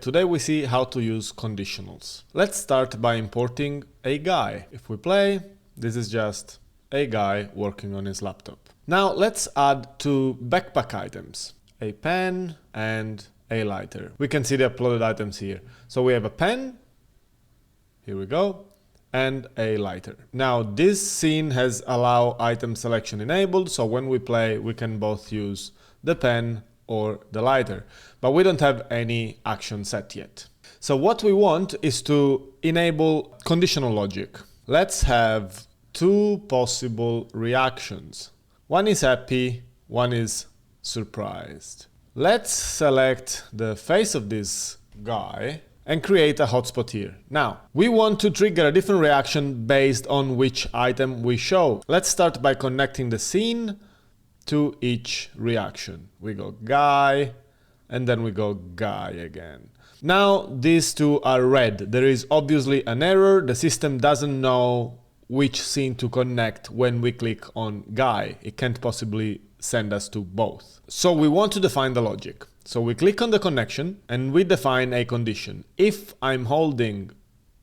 Today we see how to use conditionals. Let's start by importing a guy. If we play, this is just a guy working on his laptop. Now let's add two backpack items, a pen and a lighter. We can see the uploaded items here. So we have a pen, here we go, and a lighter. Now this scene has allow item selection enabled, so when we play we can both use the pen or the lighter, but we don't have any action set yet. So what we want is to enable conditional logic. Let's have two possible reactions. One is happy, one is surprised. Let's select the face of this guy and create a hotspot here. Now, we want to trigger a different reaction based on which item we show. Let's start by connecting the scene to each reaction. We go guy, and then we go guy again. Now, these two are red. There is obviously an error. The system doesn't know which scene to connect when we click on guy. It can't possibly send us to both. So we want to define the logic. So we click on the connection and we define a condition. If I'm holding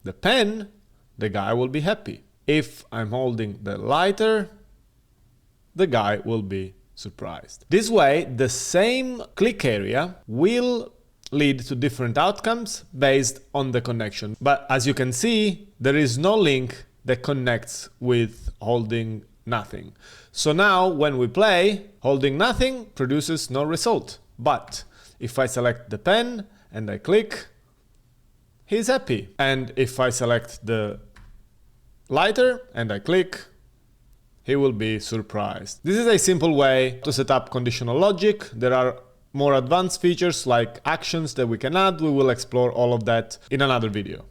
the pen, the guy will be happy. If I'm holding the lighter, the guy will be surprised. This way, the same click area will lead to different outcomes based on the connection. But as you can see, there is no link that connects with holding nothing. So now when we play, holding nothing produces no result. But if I select the pen and I click, he's happy. And if I select the lighter and I click, he will be surprised. This is a simple way to set up conditional logic. There are more advanced features like actions that we can add. We will explore all of that in another video.